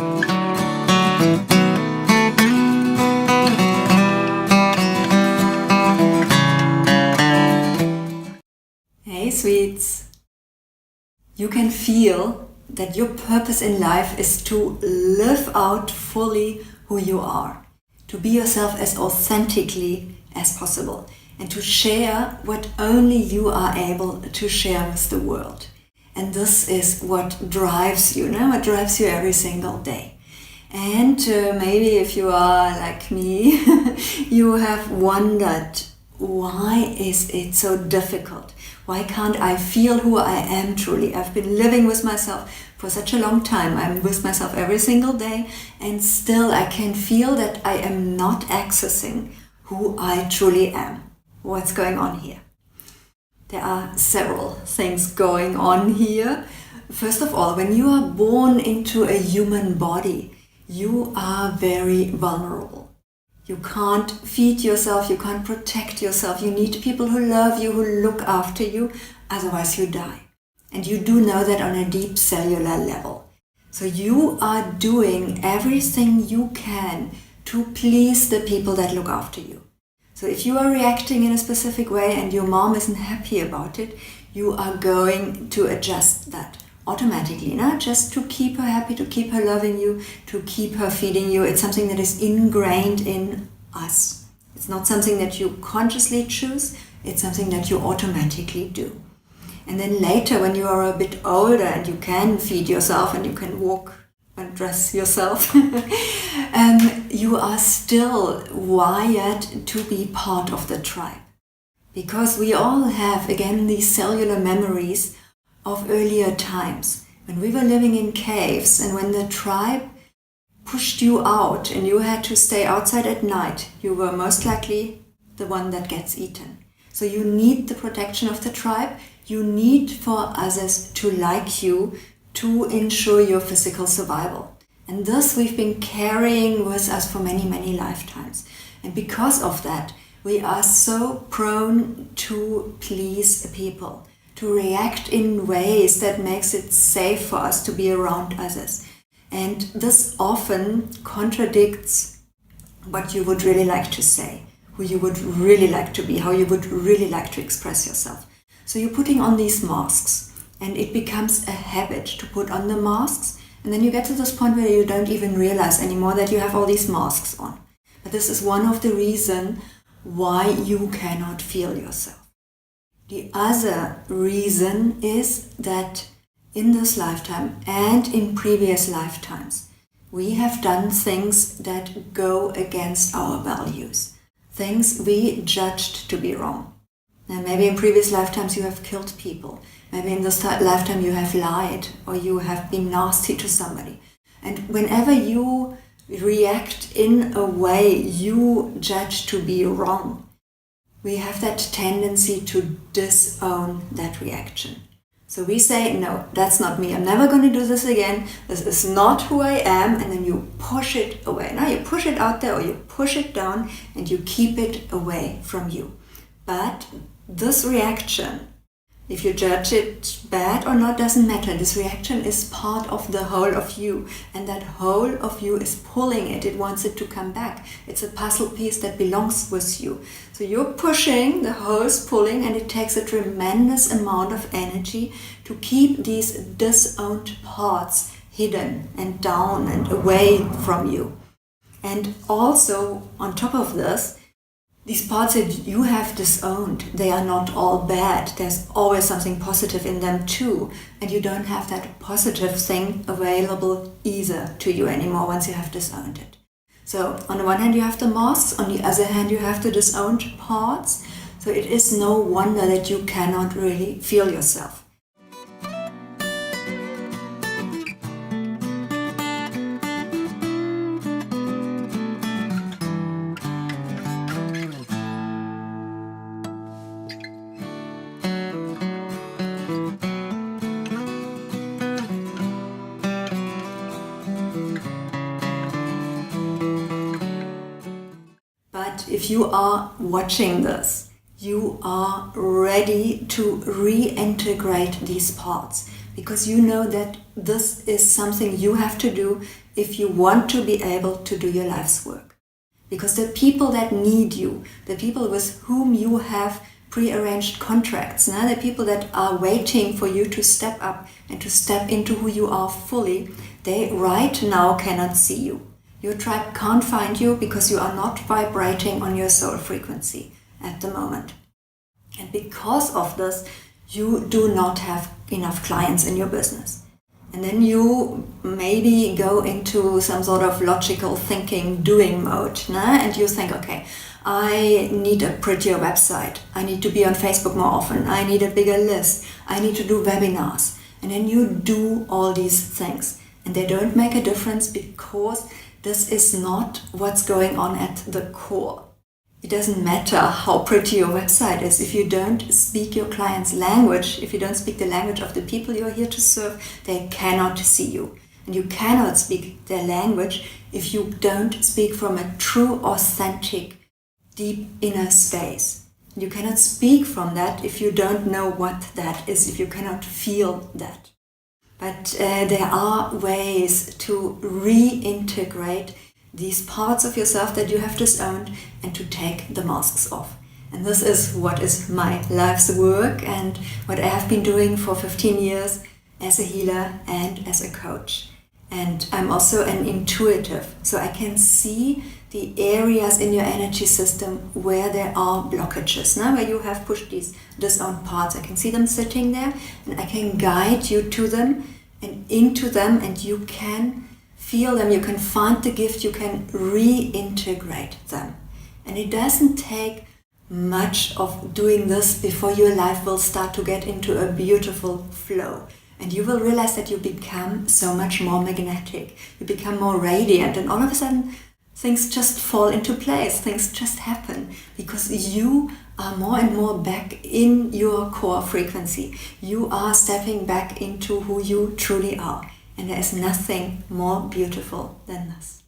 Hey sweets! You can feel that your purpose in life is to live out fully who you are, to be yourself as authentically as possible, and to share what only you are able to share with the world. And this is what drives you, what drives you every single day. And maybe if you are like me, you have wondered, why is it so difficult? Why can't I feel who I am truly? I've been living with myself for such a long time. I'm with myself every single day, and still I can feel that I am not accessing who I truly am. What's going on here? There are several things going on here. First of all, when you are born into a human body, you are very vulnerable. You can't feed yourself, you can't protect yourself. You need people who love you, who look after you, otherwise you die. And you do know that on a deep cellular level. So you are doing everything you can to please the people that look after you. So if you are reacting in a specific way and your mom isn't happy about it, you are going to adjust that automatically, just to keep her happy, to keep her loving you, to keep her feeding you. It's something that is ingrained in us. It's not something that you consciously choose, it's something that you automatically do. And then later, when you are a bit older and you can feed yourself and you can walk and dress yourself, you are still wired to be part of the tribe. Because we all have, again, these cellular memories of earlier times, when we were living in caves and when the tribe pushed you out and you had to stay outside at night, you were most likely the one that gets eaten. So you need the protection of the tribe, you need for others to like you to ensure your physical survival. And this we've been carrying with us for many, many lifetimes. And because of that, we are so prone to please people, to react in ways that makes it safe for us to be around others. And this often contradicts what you would really like to say, who you would really like to be, how you would really like to express yourself. So you're putting on these masks, and it becomes a habit to put on the masks, and then you get to this point where you don't even realize anymore that you have all these masks on. But this is one of the reasons why you cannot feel yourself. The other reason is that in this lifetime and in previous lifetimes, we have done things that go against our values, things we judged to be wrong. And maybe in previous lifetimes you have killed people. Maybe in this lifetime you have lied or you have been nasty to somebody. And whenever you react in a way you judge to be wrong, we have that tendency to disown that reaction. So we say, no, that's not me. I'm never going to do this again. This is not who I am. And then you push it away. Now you push it out there or you push it down and you keep it away from you. But this reaction, if you judge it bad or not, doesn't matter. This reaction is part of the whole of you. And that whole of you is pulling it. It wants it to come back. It's a puzzle piece that belongs with you. So you're pushing, the hole's pulling, and it takes a tremendous amount of energy to keep these disowned parts hidden and down and away from you. And also, on top of this, these parts that you have disowned, they are not all bad. There's always something positive in them too. And you don't have that positive thing available either to you anymore once you have disowned it. So on the one hand you have the masks, on the other hand you have the disowned parts. So it is no wonder that you cannot really feel yourself. If you are watching this, you are ready to reintegrate these parts because you know that this is something you have to do if you want to be able to do your life's work. Because the people that need you, the people with whom you have prearranged contracts, the people that are waiting for you to step up and to step into who you are fully, they right now cannot see you. Your tribe can't find you because you are not vibrating on your soul frequency at the moment. And because of this, you do not have enough clients in your business. And then you maybe go into some sort of logical thinking, doing mode, and you think, okay, I need a prettier website. I need to be on Facebook more often. I need a bigger list. I need to do webinars. And then you do all these things. And they don't make a difference because this is not what's going on at the core. It doesn't matter how pretty your website is. If you don't speak your client's language, if you don't speak the language of the people you're here to serve, they cannot see you. And you cannot speak their language if you don't speak from a true, authentic, deep inner space. You cannot speak from that if you don't know what that is, if you cannot feel that. But there are ways to reintegrate these parts of yourself that you have disowned and to take the masks off. And this is what is my life's work and what I have been doing for 15 years as a healer and as a coach. And I'm also an intuitive, so I can see the areas in your energy system where there are blockages, where you have pushed these disowned parts. I can see them sitting there and I can guide you to them and into them, and you can feel them, you can find the gift, you can reintegrate them. And it doesn't take much of doing this before your life will start to get into a beautiful flow. And you will realize that you become so much more magnetic, you become more radiant, and all of a sudden things just fall into place, things just happen, because you are more and more back in your core frequency. You are stepping back into who you truly are. And there is nothing more beautiful than this.